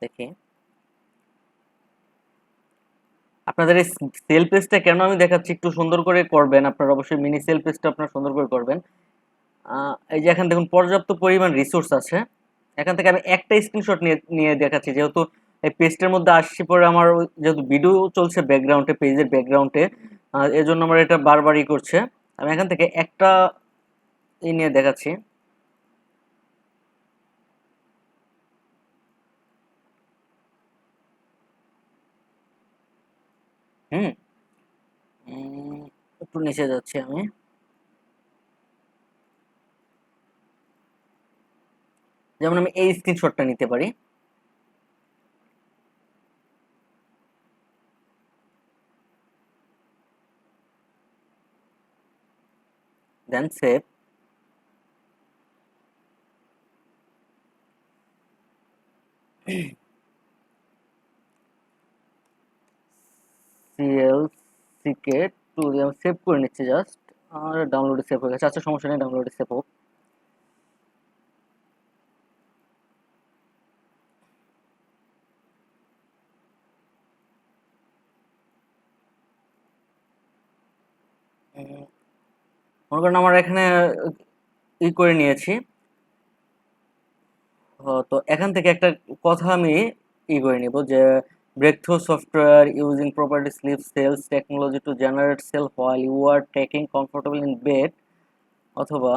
Speaker 1: দেখি আপনাদের এই সেল পেজটা কেন আমি দেখাচ্ছি, একটু সুন্দর করে করবেন আপনারা, অবশ্যই মিনি সেল পেজটা আপনারা সুন্দর করে করবেন। এই যে এখানে দেখুন পর্যাপ্ত পরিমাণ রিসোর্স আছে, এখান থেকে আমি একটা স্ক্রিনশট নিয়ে নিয়ে দেখাচ্ছি, যেহেতু এই পেজটার মধ্যে আসছি পরে আমার যেহেতু ভিডিও চলছে ব্যাকগ্রাউন্ডে, পেজের ব্যাকগ্রাউন্ডে, এর জন্য আমার এটা বারবারই করছে। আমি এখান থেকে একটা নিয়ে দেখাচ্ছি। হুম, একটু নিচে যাচ্ছি আমি। যেমন আমি এই স্ক্রিনশটটা নিতে পারি, দেন সেভ। সিএলসিকে টু দিয়ে আমি সেভ করে নিচ্ছি জাস্ট। আর ডাউনলোডে সেভ হয়ে গেছে, আচ্ছা সমস্যা নেই, ডাউনলোডে সেভ হোক। উম, মনে করেন আমার এখানে করে নিয়েছি। তো এখান থেকে একটা কথা আমি করে নিব, যে breakthrough software using property sleep cells technology to generate cell while you are taking comfortable in bed অথবা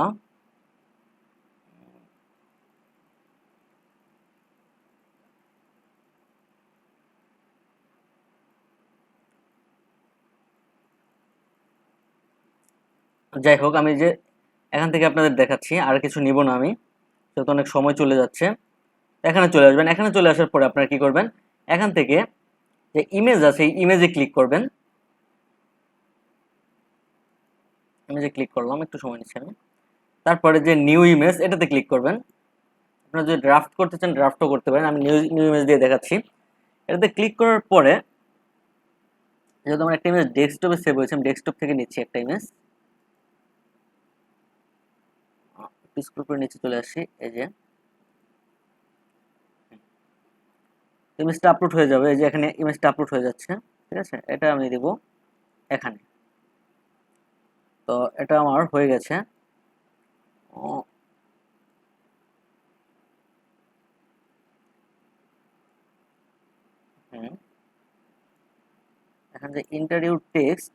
Speaker 1: যাই হোক আমি যে এখান থেকে আপনাদের দেখাচ্ছি আর কিছু নিব না আমি, যেহেতু অনেক সময় চলে যাচ্ছে। এখানে চলে আসবেন, এখানে চলে আসার পরে আপনারা কি করবেন, এখান থেকে যে ইমেজ আছে এই ইমেজে ক্লিক করবেন। ইমেজে ক্লিক করলাম, একটু সময় নিচ্ছি আমি। তারপরে যে নিউ ইমেজ এটাতে ক্লিক করবেন। আপনারা যদি ড্রাফট করতে চান ড্রাফটও করতে পারেন, আমি নিউ ইমেজ দিয়ে দেখাচ্ছি। এটাতে ক্লিক করার পরে যেহেতু আমার একটা ইমেজ ডেস্কটপে সেভ হয়েছে, আমি ডেস্কটপ থেকে নিচ্ছি একটা ইমেজ। স্ক্রল করে নিচে চলে আসি, এই যে ইমেজটা আপলোড হয়ে যাবে, এই যে এখানে ইমেজটা আপলোড হয়ে যাচ্ছে। ঠিক আছে, এটা আমি দেব এখানে। তো এটা আমার হয়ে গেছে। এখানে যে ইন্টারভিউ টেক্সট,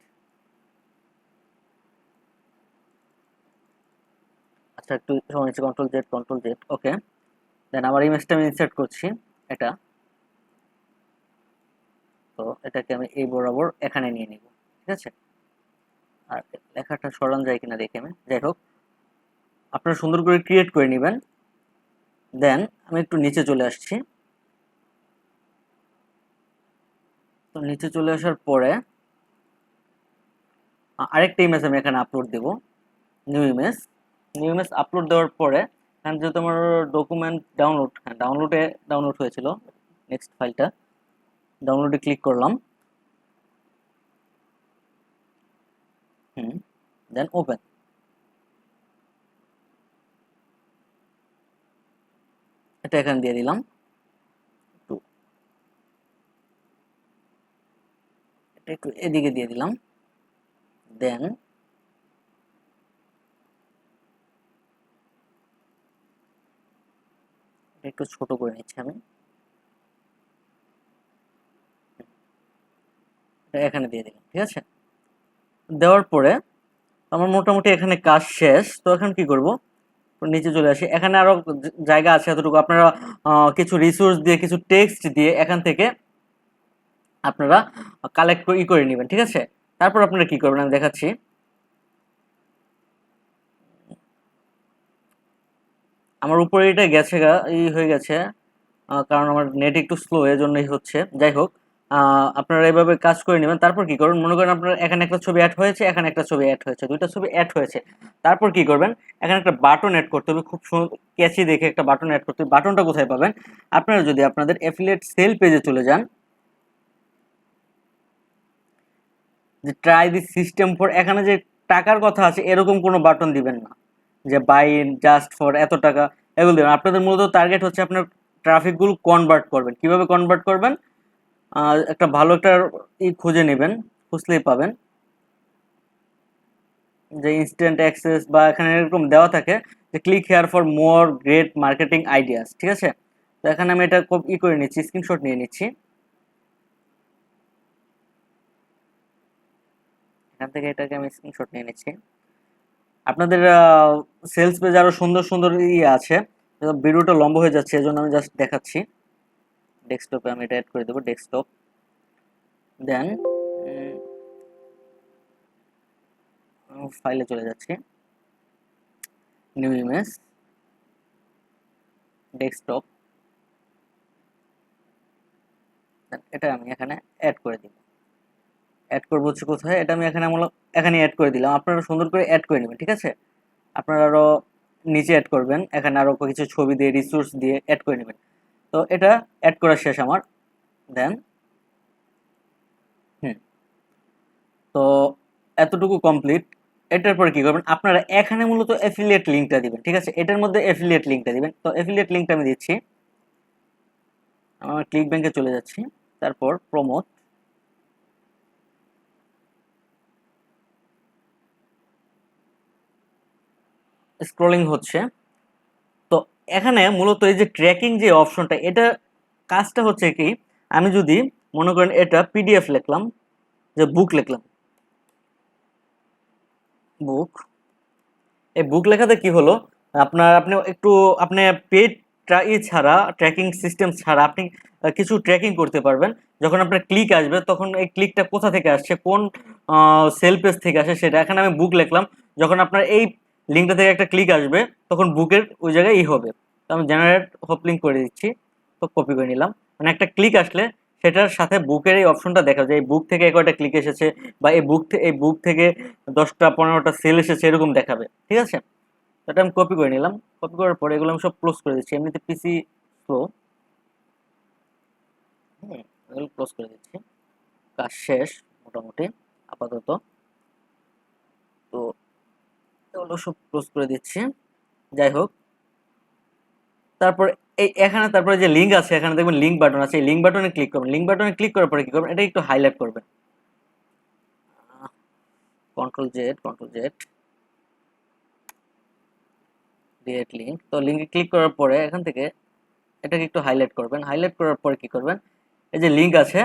Speaker 1: আচ্ছা একটু সময় নিচ্ছে, কন্ট্রোল জেড, ওকে। দেন আমার ইমেজটা আমি ইনসার্ট করছি এটা। তো এটাকে আমি এই বরাবর এখানে নিয়ে নিব। ঠিক আছে, আর লেখাটা সরান যায় কিনা দেখে আমি। যাই হোক, আপনারা সুন্দর করে ক্রিয়েট করে নেবেন। দেন আমি একটু নিচে চলে আসছি। তো নিচে চলে আসার পরে আরেকটা ইমেজ আমি এখানে আপলোড দেব, নিউ ইমেজ আপলোড দেওয়ার পরে এখানে যেহেতু আমার ডকুমেন্ট ডাউনলোড, হ্যাঁ ডাউনলোড হয়েছিল নেক্সট ফাইলটা, ডাউনলোডে ক্লিক করলাম। Then open. এটা এখানে দিয়ে দিলাম, এটা একটু এদিকে দিয়ে দিলাম। দেন একটু ছোট করে নিচ্ছি আমি, এটা এখানে দিয়ে দিলাম। ঠিক আছে, দেওয়ার পরে আমার মোটামুটি এখানে কাজ শেষ। তো এখন কি করব, নিচে চলে আসি। এখানে আরো জায়গা আছে এতটুকু, আপনারা কিছু রিসোর্স দিয়ে কিছু টেক্সট দিয়ে এখান থেকে আপনারা কালেক্ট করে নেবেন। ঠিক আছে, তারপর আপনারা কি করবেন আমি দেখাচ্ছি। আমার উপরে এটা গেছে হয়ে গেছে, কারণ আমার নেট একটু স্লো, এর জন্যই হচ্ছে। যাই হোক, আপনারা এইভাবে কাজ করে নেবেন। তারপর কি করবেন, মনে করেন আপনার এখানে একটা ছবি অ্যাড হয়েছে, এখানে একটা ছবি অ্যাড হয়েছে, দুইটা ছবি অ্যাড হয়েছে। তারপর কি করবেন, এখানে একটা বাটন অ্যাড করতে হবে, খুব ক্যাচি দেখে একটা বাটন অ্যাড করতে হবে। বাটনটা কোথায় পাবেন, আপনারা যদি আপনাদের অ্যাফিলিয়েট সেল পেজে চলে যান, যে ট্রাই দি সিস্টেম ফর, এখানে যে টাকার কথা আছে এরকম কোনো বাটন দিবেন না, যে বাই জাস্ট ফর এত টাকা, এগুলো দেবেন। আপনাদের মূলত টার্গেট হচ্ছে আপনার ট্রাফিকগুলো কনভার্ট করবেন। কিভাবে কনভার্ট করবেন, একটা ভালো একটা খুঁজে নেবেন, খুঁজলেই পাবেন, যে ইনস্ট্যান্ট অ্যাক্সেস বা এখানে এরকম দেওয়া থাকে যে click here for more great marketing ideas. ঠিক আছে, তো এখানে আমি এটা করে নিচ্ছি, স্ক্রিনশট নিয়ে নিচ্ছি। এখান থেকে এটাকে আমি স্ক্রিনশট নিয়ে নিচ্ছি। আপনাদের সেলস পেজ আরো সুন্দর সুন্দর আছে, ভিডিওটা লম্বা হয়ে যাচ্ছে, এজন্য আমি জাস্ট দেখাচ্ছি। ডেস্কটপে আমি এটা অ্যাড করে দেবো, ডেস্কটপ। দেন ফাইলে চলে যাচ্ছি, নিউ ইমেজ, ডেস্কটপ। এটা আমি এখানে অ্যাড করে দিব। অ্যাড করবো হচ্ছে কোথায়, এটা আমি এখানে এখানে অ্যাড করে দিলাম। আপনারা সুন্দর করে অ্যাড করে নেবেন। ঠিক আছে, আপনারা আরো নিচে অ্যাড করবেন, এখানে আরো কিছু ছবি দিয়ে রিসোর্স দিয়ে অ্যাড করে নেবেন। তো এটা অ্যাড করা শেষ আমার। দেন তো এতটুকু কমপ্লিট। এটার পরে কি করবেন, আপনারা এখানে মূলত অ্যাফিলিয়েট লিঙ্কটা দিবেন। ঠিক আছে, এটার মধ্যে অ্যাফিলিয়েট লিঙ্কটা দিবেন। তো অ্যাফিলিয়েট লিঙ্কটা আমি দিচ্ছি, আমার ক্লিক ব্যাংকে চলে যাচ্ছি। তারপর প্রমোট, স্ক্রলিং হচ্ছে। তো এখানে মূলত এই যে ট্র্যাকিং যে অপশনটা, এটা কাজটা হচ্ছে কি, আমি যদি মনে করেন এটা পিডিএফ লিখলাম, যে বুক লিখলাম, বুক। এই বুক লেখাতে কি হলো, আপনি একটু আপনি পেড ছাড়া, ট্র্যাকিং সিস্টেম ছাড়া আপনি কিছু ট্র্যাকিং করতে পারবেন। যখন আপনার ক্লিক আসবে তখন এই ক্লিকটা কোথা থেকে আসছে, কোন সেল পেজ থেকে আসে সেটা। এখানে আমি বুক লিখলাম, যখন আপনার এই লিঙ্কটা থেকে একটা ক্লিক আসবে তখন বুকের ওই জায়গায় হবে। তো আমি জেনারেট হোপ লিঙ্ক করে দিচ্ছি, তো কপি করে নিলাম। মানে একটা ক্লিক আসলে সেটার সাথে বুকের এই অপশনটা দেখা যায়, এই বুক থেকে কয়টা ক্লিক এসেছে, বা এই বুক থেকে 10টা 15টা সেল এসেছে, এরকম দেখাবে। ঠিক আছে, এটা আমি কপি করে নিলাম। কপি করার পরে এগুলো আমি সব ক্লোজ করে দিচ্ছি, এমনিতে পিসি স্লো, এগুলো ক্লোজ করে দিচ্ছি। কাজ শেষ মোটামুটি আপাতত। তো এগুলো সব ক্লোজ করে দিচ্ছি। যাই হোক, তারপর এখানে তারপরে যে লিঙ্ক আছে, এখানে দেখবেন লিঙ্ক বাটন আছে, এই লিঙ্ক বাটনে ক্লিক করবেন। লিঙ্ক বাটনে ক্লিক করার পরে কি করবেন, এটা একটু হাইলাইট করবেন, কন্ট্রোল জেড ডিরেক্ট লিঙ্ক। তো লিঙ্কে ক্লিক করার পরে এখান থেকে এটাকে একটু হাইলাইট করবেন। হাইলাইট করার পরে কি করবেন, এই যে লিঙ্ক আছে,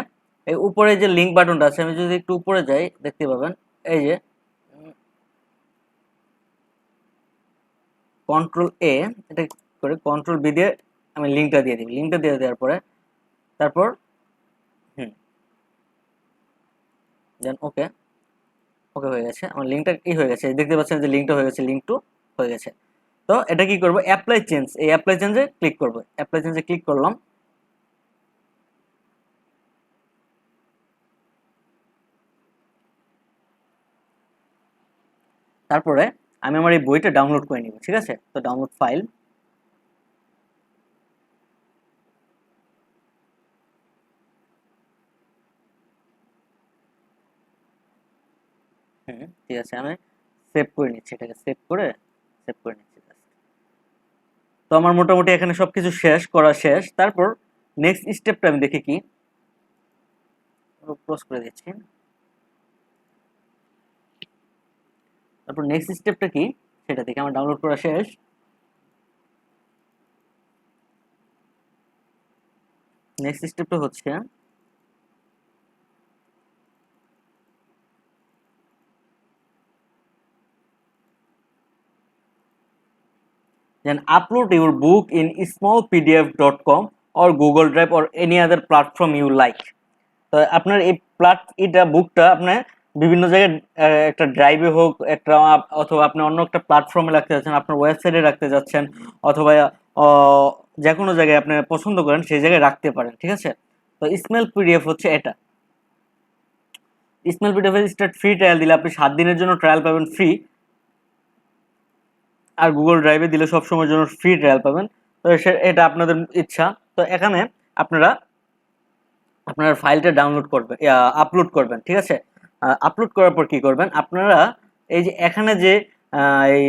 Speaker 1: এই উপরে যে লিঙ্ক বাটনটা আছে, আমি যদি একটু উপরে যাই দেখতে পাবেন, এই যে কন্ট্রোল এ, এটা করে কন্ট্রোল বি দিয়ে আমি লিঙ্কটা দিয়ে দিই। লিঙ্কটা দিয়ে দেওয়ার পরে তারপর দেন ওকে, ওকে হয়ে গেছে। আমার লিঙ্কটা কি হয়ে গেছে, দেখতে পাচ্ছেন যে লিঙ্কটা হয়ে গেছে, লিঙ্ক টু হয়ে গেছে। তো এটা কি করব, অ্যাপ্লাই চেঞ্জ, এই অ্যাপ্লাই চেঞ্জে ক্লিক করব। অ্যাপ্লাই চেঞ্জে ক্লিক করলাম। তারপরে আমি আমার এই বইটা ডাউনলোড করে নিব। ঠিক আছে, তো ডাউনলোড ফাইল, ঠিক আছে, আমি সেভ করে নিচ্ছি, এটাকে সেভ করে নিচ্ছি। তো আমার মোটামুটি এখানে সবকিছু শেষ করা শেষ। তারপর নেক্সট স্টেপটা আমি দেখি কি, ক্লোজ করে দিচ্ছি। তারপর নেক্সট স্টেপটা কি সেটা দেখি, আমার ডাউনলোড করা শেষ। নেক্সট স্টেপটা হচ্ছে then upload your book in smallpdf.com or Google Drive or any other platform you like. তো আপনার এই এটা বুকটা আপনার বিভিন্ন জায়গায় একটা ড্রাইভে হোক, একটা অথবা আপনি অন্য একটা প্ল্যাটফর্মে রাখতে যাচ্ছেন, আপনার ওয়েবসাইটে রাখতে যাচ্ছেন, অথবা যে কোনো জায়গায় আপনি পছন্দ করেন সেই জায়গায় রাখতে পারেন। ঠিক আছে, তো স্মল পিডিএফ হচ্ছে এটা। Small PDF start free trial দিলে আপনি 7 দিনের জন্য ট্রায়াল পাবেন ফ্রি, আর গুগল ড্রাইভে দিলে সব সময়ের জন্য ফ্রি ট্রায়াল পাবেন। তো এটা আপনাদের ইচ্ছা। তো এখানে আপনারা আপনার ফাইলটা ডাউনলোড করবেন, আপলোড করবেন। ঠিক আছে, আপলোড করার পর কি করবেন, আপনারা এই যে এখানে যে এই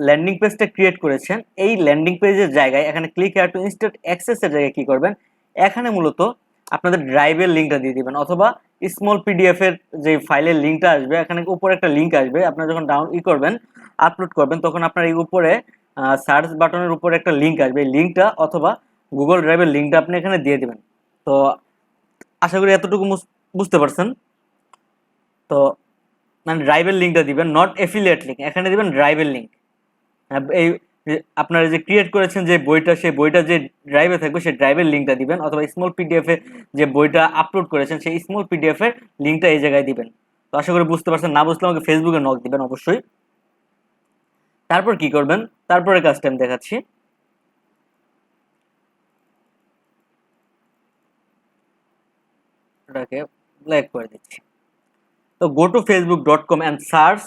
Speaker 1: ল্যান্ডিং পেজটা ক্রিয়েট করেছেন, এই ল্যান্ডিং পেজের জায়গায় এখানে ক্লিক হিয়ার টু ইনস্ট্যান্ট অ্যাক্সেসের জায়গায় কি করবেন, এখানে মূলত আপনাদের ড্রাইভের লিঙ্কটা দিয়ে দিবেন, অথবা স্মল পিডিএফ এর যে ফাইলের লিঙ্কটা আসবে, এখানে উপরে একটা লিঙ্ক আসবে। আপনারা যখন করবেন, আপলোড করবেন, তখন আপনার এই উপরে সার্চ বাটনের উপরে একটা লিঙ্ক আসবে, এই লিঙ্কটা অথবা গুগল ড্রাইভের লিঙ্কটা আপনি এখানে দিয়ে দিবেন। তো আশা করি এতটুকু বুঝতে পারছেন। তো মানে ড্রাইভের লিঙ্কটা দিবেন, নট এফিলিয়েট লিঙ্ক, এখানে দিবেন ড্রাইভের লিঙ্ক। এই আপনারা যে ক্রিয়েট করেছেন যে বইটা, সেই বইটা যে ড্রাইভে থাকবে সেই ড্রাইভের লিঙ্কটা দিবেন, অথবা স্মল পিডিএফ এ যে বইটা আপলোড করেছেন সেই স্মল পিডিএফ এর লিঙ্কটা এই জায়গায় দিবেন। তো আশা করি বুঝতে পারছেন, না বুঝলে আমাকে ফেসবুকে নক দিবেন অবশ্যই। তারপর কি করবেন, তারপরে কাজটা আমি দেখাচ্ছি। এটাকে ব্ল্যাক করে দিচ্ছি। তো go to facebook.com and search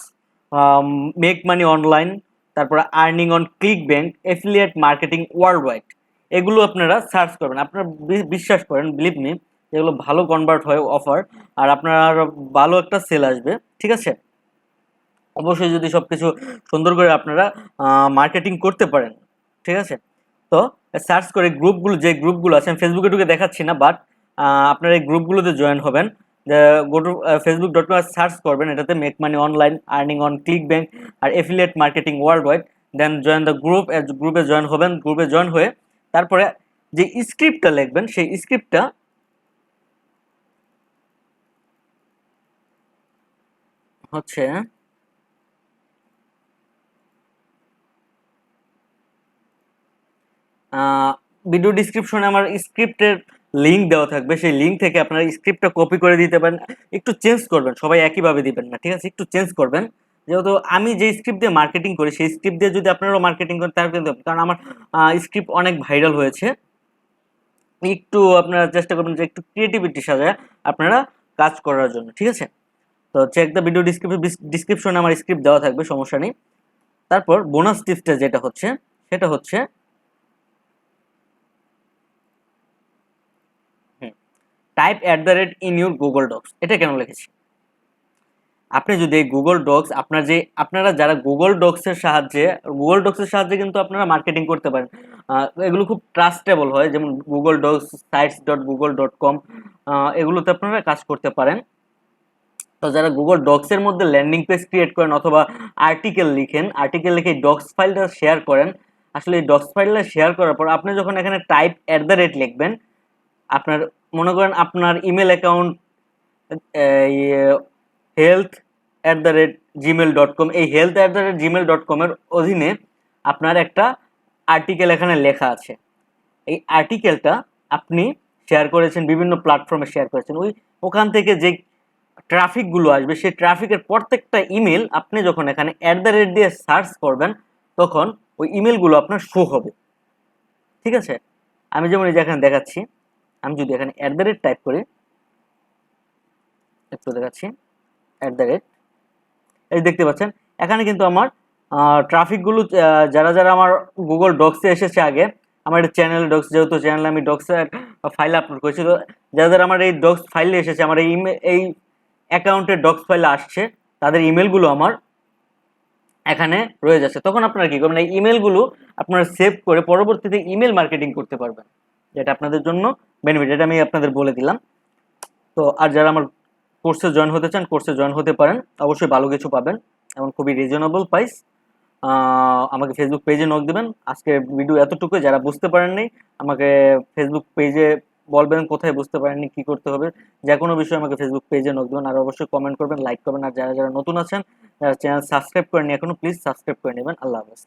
Speaker 1: make money online, তারপরে earning on ClickBank, affiliate marketing world wide, এগুলো আপনারা সার্চ করবেন। আপনারা বিশ্বাস করেন, বিলিভ মি, এগুলো ভালো কনভার্ট হয় অফার, আর আপনার ভালো একটা সেল আসবে। ঠিক আছে, অবশ্যই যদি সবকিছু সুন্দর করে আপনারা মার্কেটিং করতে পারেন। ঠিক আছে, তো সার্চ করে গ্রুপগুলো, যে গ্রুপগুলো আছে, আমি ফেসবুকে ঢুকে দেখাচ্ছি না, বাট আপনারা এই গ্রুপগুলোতে জয়েন হবেন। গো টু facebook.com সার্চ করবেন, এটাতে make money online, earning on ClickBank আর affiliate marketing world wide. Then join the group, গ্রুপে জয়েন হবেন। গ্রুপে জয়েন হয়ে তারপরে যে স্ক্রিপ্টটা লিখবেন, সেই স্ক্রিপ্টটা হচ্ছে ভিডিও ডিসক্রিপশনে আমার স্ক্রিপ্টের লিঙ্ক দেওয়া থাকবে, সেই লিঙ্ক থেকে আপনারা স্ক্রিপ্টটা কপি করে দিতে পারেন। একটু চেঞ্জ করবেন, সবাই একইভাবে দিবেন না, ঠিক আছে? একটু চেঞ্জ করবেন। যেহেতু আমি যে স্ক্রিপ্ট দিয়ে মার্কেটিং করি, সেই স্ক্রিপ্ট দিয়ে যদি আপনারাও মার্কেটিং করেন তাহলে কিন্তু, কারণ আমার স্ক্রিপ্ট অনেক ভাইরাল হয়েছে, একটু আপনারা চেষ্টা করবেন যে একটু ক্রিয়েটিভিটি সাজায় আপনারা কাজ করার জন্য, ঠিক আছে? তো চেক দ্য ভিডিও ডিসক্রিপশনে আমার স্ক্রিপ্ট দেওয়া থাকবে, সমস্যা নেই। তারপর বোনাস টিপসটা যেটা হচ্ছে, সেটা হচ্ছে type in your Google Docs. এটা কেন লিখেছি? আপনি যদি গুগল ডক্স, আপনারা যারা গুগল ডক্সের সাহায্যে কিন্তু আপনারা মার্কেটিং করতে পারেন। এগুলো খুব ট্রাস্টেবল হয়, যেমন গুগল ডক্স, sites.google.com, এগুলোতে আপনারা কাজ করতে পারেন। তো যারা গুগল ডক্সের মধ্যে ল্যান্ডিং পেজ ক্রিয়েট করেন অথবা আর্টিকেল লিখে ডক্স ফাইলটা শেয়ার করেন, আসলে এই ডক্স ফাইলটা শেয়ার করার পর আপনি যখন এখানে লিখবেন, আপনার মনে করেন আপনার ইমেল অ্যাকাউন্ট health@gmail.com, এই health@gmail.com এর অধীনে আপনার একটা আর্টিকেল এখানে লেখা আছে। এই আর্টিকেলটা আপনি শেয়ার করেছেন, বিভিন্ন প্ল্যাটফর্মে শেয়ার করেছেন, ওখান থেকে যে ট্রাফিকগুলো আসবে, সেই ট্রাফিকের প্রত্যেকটা ইমেল আপনি যখন এখানে দিয়ে সার্চ করবেন, তখন ওই ইমেলগুলো আপনার শো হবে, ঠিক আছে? আমি যেমন এই যে এখানে দেখাচ্ছি, আমি যদি এখানে টাইপ করি, একটু দেখাচ্ছি, এই দেখতে পাচ্ছেন এখানে কিন্তু আমার ট্রাফিকগুলো, যারা আমার গুগল ডক্সে এসেছে আগে, আমার এটা চ্যানেল ডক্স, যেহেতু চ্যানেলে আমি ডক্সে ফাইল আপলোড করেছি, তো যারা আমার এই ডক্স ফাইলে এসেছে, আমার এই অ্যাকাউন্টের ডক্স ফাইলে আসছে, তাদের ইমেলগুলো আমার এখানে রয়ে যাচ্ছে। তখন আপনারা কি করবেন, এই ইমেলগুলো আপনারা সেভ করে পরবর্তীতে ইমেল মার্কেটিং করতে পারবেন, যেটা আপনাদের জন্য বেনিফিট। এটা আমি আপনাদের বলে দিলাম। তো আর যারা আমার কোর্সে জয়েন হতে চান, কোর্সে জয়েন হতে পারেন, অবশ্যই ভালো কিছু পাবেন, এবং খুবই রিজনেবল প্রাইস। আমাকে ফেসবুক পেজে নক দেবেন। আজকে ভিডিও এতটুকু, যারা বুঝতে পারেননি আমাকে ফেসবুক পেজে বলবেন কোথায় বুঝতে পারেননি, কি করতে হবে, যে কোনো বিষয়ে আমাকে ফেসবুক পেজে নক দেবেন। আর অবশ্যই কমেন্ট করবেন, লাইক করবেন, আর যারা নতুন আছেন, যারা চ্যানেল সাবস্ক্রাইব করেননি এখনো, প্লিজ সাবস্ক্রাইব করে নেবেন। আল্লাহ হাফেজ।